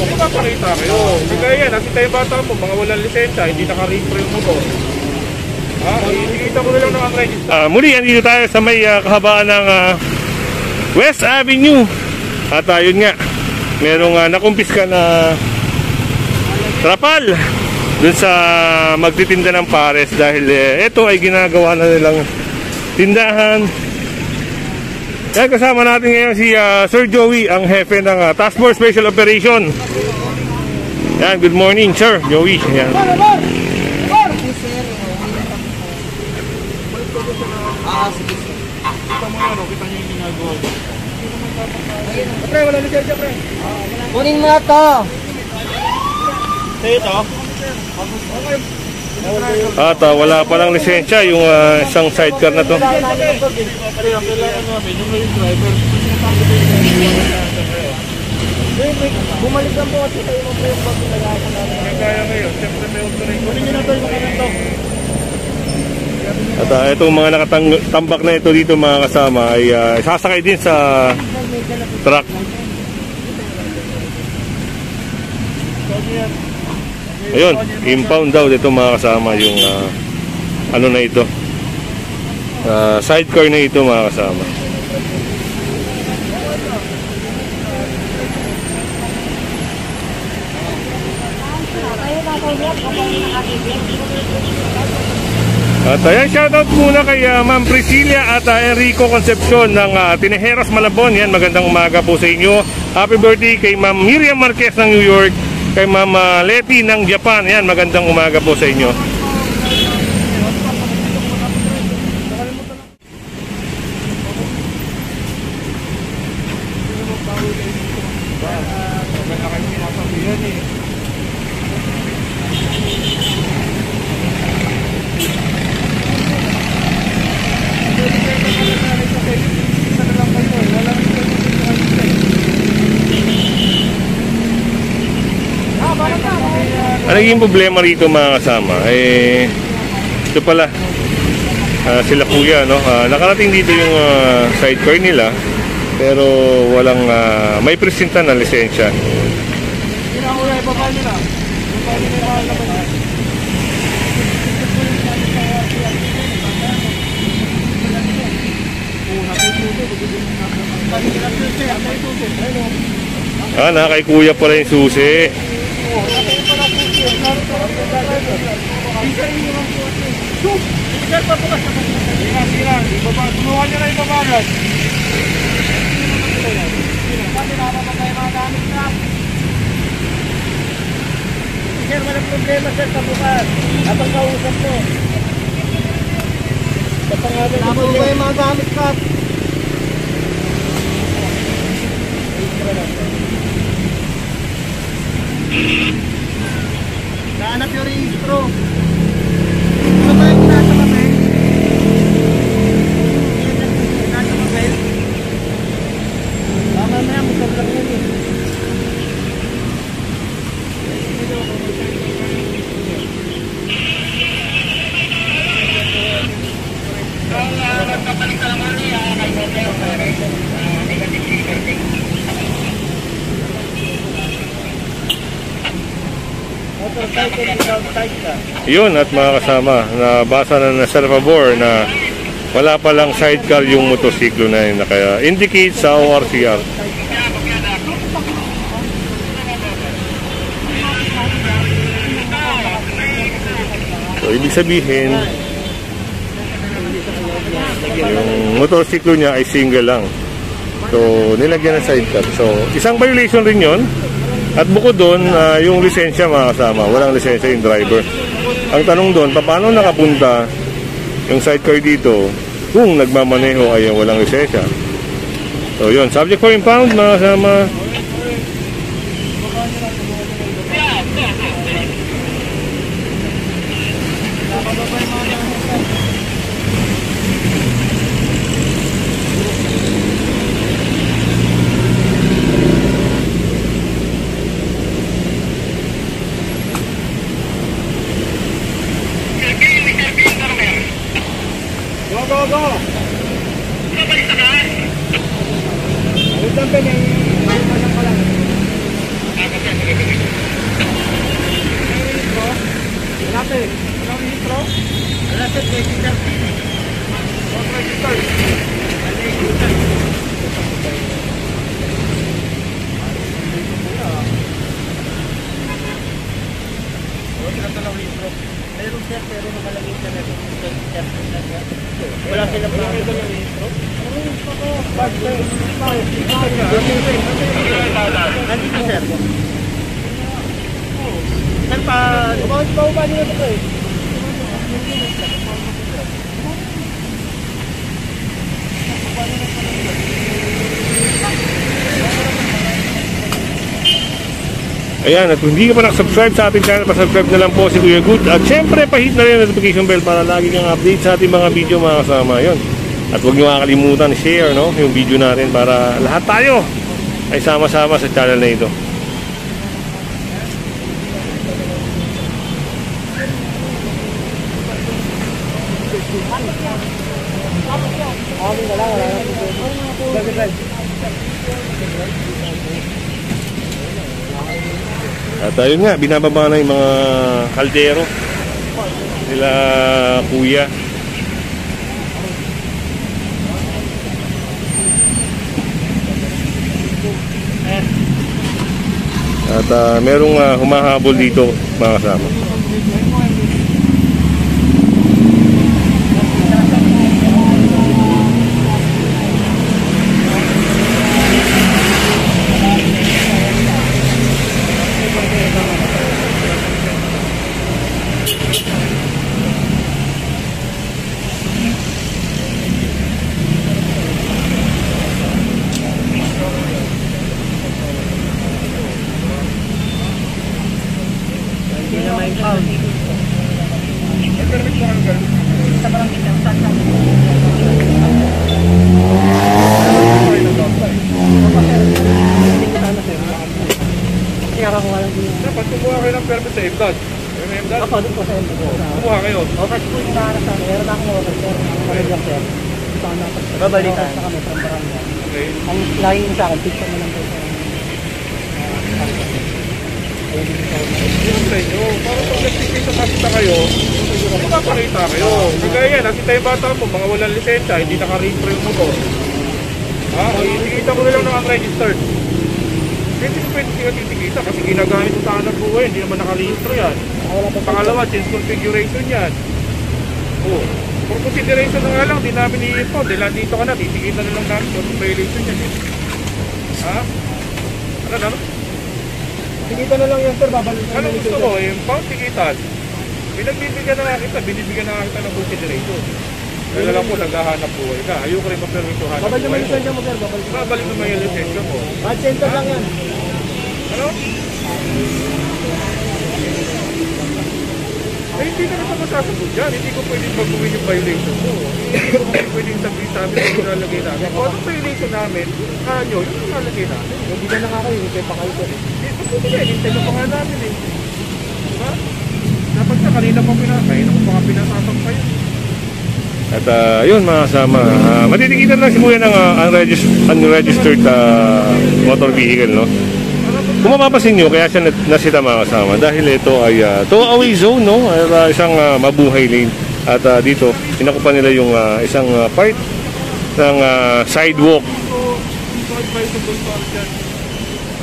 Magpapakita kayo. Kagaya yan, nakita yung bata mo, mga walang lisensya, hindi naka-register yung motor. Ikita ko na lang naka-register. Muli, andito tayo sa may kahabaan ng West Avenue. At yun nga, merong nakumpiska na trapal dun sa magtitinda ng pares dahil ito ay ginagawa na nilang tindahan. Yan, kasama natin ngayon si Sir Joey, ang hepe ng Task Force Special Operation. Yan, good morning Sir Joey. Yan. Pre, wala lisensya pre. Kunin mo na to. Sa'yo ito? At wala palang lisensya yung isang sidecar na to. Kailangan namin yung driver. Bumalik lang po kasi tayo mo po yung pagkakalaman namin. Kaya ngayon, siyempre may autorin. Kunin nyo na tayo makarento. At itong mga nakatambak na ito dito mga kasama ay sasakay din sa truck. Ayun, impound daw dito mga kasama yung ano na ito, sidecar na ito mga kasama. At ayan, shoutout muna kay Ma'am Priscilla at Enrico Concepcion ng Tinejeros, Malabon. Yan, magandang umaga po sa inyo. Happy birthday kay Ma'am Miriam Marquez ng New York, kay Ma'am Leti ng Japan. Yan, magandang umaga po sa inyo. Ang naging problema rito mga kasama ito pala, sila kuya, no? Nakarating dito yung sidecar nila pero walang may presenta na lisensya. Kay kuya pala yung susi. Tulungan nyo na yung babagat. Sir, walang problema sir sa bukas. Habang kausap mo. Sa pangalan mo kayo mga gamit ka. Nahanap yung registro. Ano ba yung nasa papel? Nasa papel? Tama na yan, magkablang yan eh. Yun, at mga kasama, nabasa na sa pabor na wala palang sidecar yung motosiklo na yun, kaya indicate sa ORCR. So ibig sabihin yung motosiklo niya ay single lang, so nilagyan ng sidecar. So isang violation rin yun. At bukod doon, yung lisensya mga kasama, walang lisensya yung driver. Ang tanong doon, paano nakapunta yung sidecar dito kung nagmamaneho ay walang lisensya? So yun, subject for impound mga kasama. Go! Balita ka? Wait lang pa, may pasang ka lang. Walang rehistro? Wala sir, register. Walang register. Meron sir, pero nakalagay sa net. Wala silang rehistro. Nandito sir. Saan pa? Bawaba nila ito eh. Ayan, at kung hindi ka pa nakasubscribe sa ating channel, pasubscribe na lang po si Kuya Good. At syempre, pahit na rin ang notification bell para lagi kang update sa ating mga video mga kasama. Yun. At huwag niyo makakalimutan share, no, yung video natin para lahat tayo ay sama-sama sa channel na ito. At ayun nga, binababa na yung mga kaldero nila Kuya. At merong humahabol dito mga kasama. Dapat kumuha kayo ng permit sa MDOT. Yung MDOT? Ako, doon po sa MDOT. Kumuha kayo. O, kasi po yung nahanap sa akin. Meron akong order, sir. Ang sir. Ito ang dapat. Babalitan. Sa kami, from Barangay. Okay. Ang laging sa akin, picture mo lang po sa Yung sa inyo, para pag nagsikita makita kayo, makakakita kayo. Hindi kaya yan, nakita yung bata mo, mga walang lisensya, hindi naka-register yung motor. Itikita mo na lang ng unregistered. Hindi ko pwede siya titikita kasi ginagamit mo sa anak buhay, hindi naman naka-register yan. Pangalawa, change configuration yan. For consideration na nga lang, di namin i-import. Dahil nandito ka na, titikita na lang namin kung violation yan. Ano? Tikita na lang yan, sir. Babalitan. Ano gusto mo? Impound tikitan. Pinagbibigyan na nga kita, binibigyan na nga kita ng consideration. Kaya lang po, naghahanap buhay ka. Ayoko rin ma-permit yung hanap buhay mo. Babalik naman yung lisensya mo. Bad center lang yan. Ano? Eh, hindi ka naman masasagot dyan. Hindi ko pwedeng baguhin yung violation mo. Hindi ko pwedeng sabihin sa amin kung nalagay namin. Kung anong violation namin, nyo, yun ang nalagay namin. Hindi ka na nga kayo, hindi pa kayo, sir. Hindi, hintay ko pa nga namin eh. Diba? Dapat sa kanina pa pinakain ako mga pinasasang pa yun. At yun mga kasama, matitikitan lang si Kuya ng unregistered motor vehicle, no? Kung mapapasin nyo, kaya siya nasita mga kasama dahil ito ay tow-away zone, no? Ay, isang mabuhay lane. At dito, pinakupa nila yung isang part ng sidewalk. So advisable pa dyan.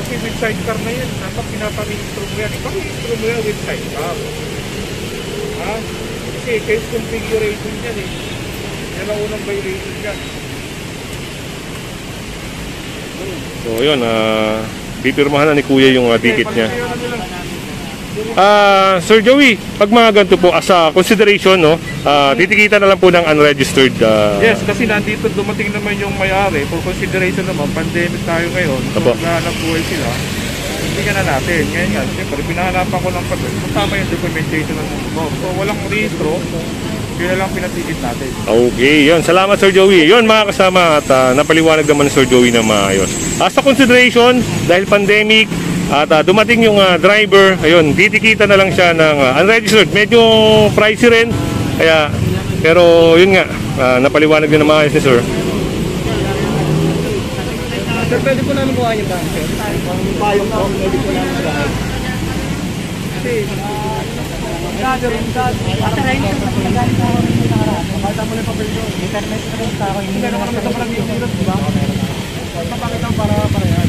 Kasi with sidecar na yan, dapat pinapamistro mo yan. Ipamistro mo yan with sidecar. Kasi case configuration yan eh. Yan ang unang violation yan. So yun, pipirmahan na ni Kuya yung ticket niya. Sir Joey, pag mga ganito po, as a consideration, no, titikita na lang po ng unregistered. Yes, kasi nandito dumating naman yung may-ari. For consideration naman, pandemic tayo ngayon. So, naghahanap buhay sila. Bigyan na natin. Ngayon nga, siyempre, pinahanapan ko ng papel. Kasama yung documentation ng motor. So, walang registro. Yun na lang pinatigit natin. Okay, yun. Salamat Sir Joey. Yun mga kasama at napaliwanag naman ni Sir Joey na maayos. As a consideration, dahil pandemic, at dumating yung driver, ayun, titikita na lang siya ng unregistered. Medyo pricey rin. Kaya, pero yun nga, napaliwanag din na maayos ni Sir. Sir, pwede po namin kuha yung bank, sir. Ang payong po, pwede po namin kuha. Kasi, Ate Ryan, mas magaling sa ako rin nakaraan. Makita mo lang pa pwede yun. Internet na rin sa ako. Hindi naman kami sa parang dito, di ba? Kapakita para yan.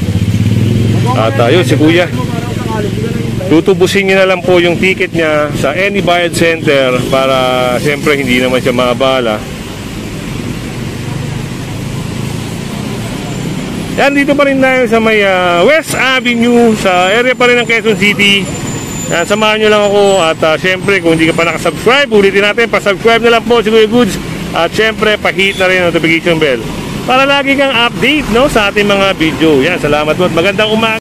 At ayun, si Kuya. Tutubusin niya na lang po yung ticket niya sa any bayad center para siyempre hindi naman siya maabala. Yan, dito pa rin tayo sa may West Avenue, sa area pa rin ng Quezon City. Yan, samahan nyo lang ako at siyempre kung hindi ka pa nakasubscribe, ulitin natin, pasubscribe na lang po si Kuya Goods. At siyempre, pahit na rin ang notification bell para lagi kang update, no, sa ating mga video. Yan, salamat po at magandang umaga.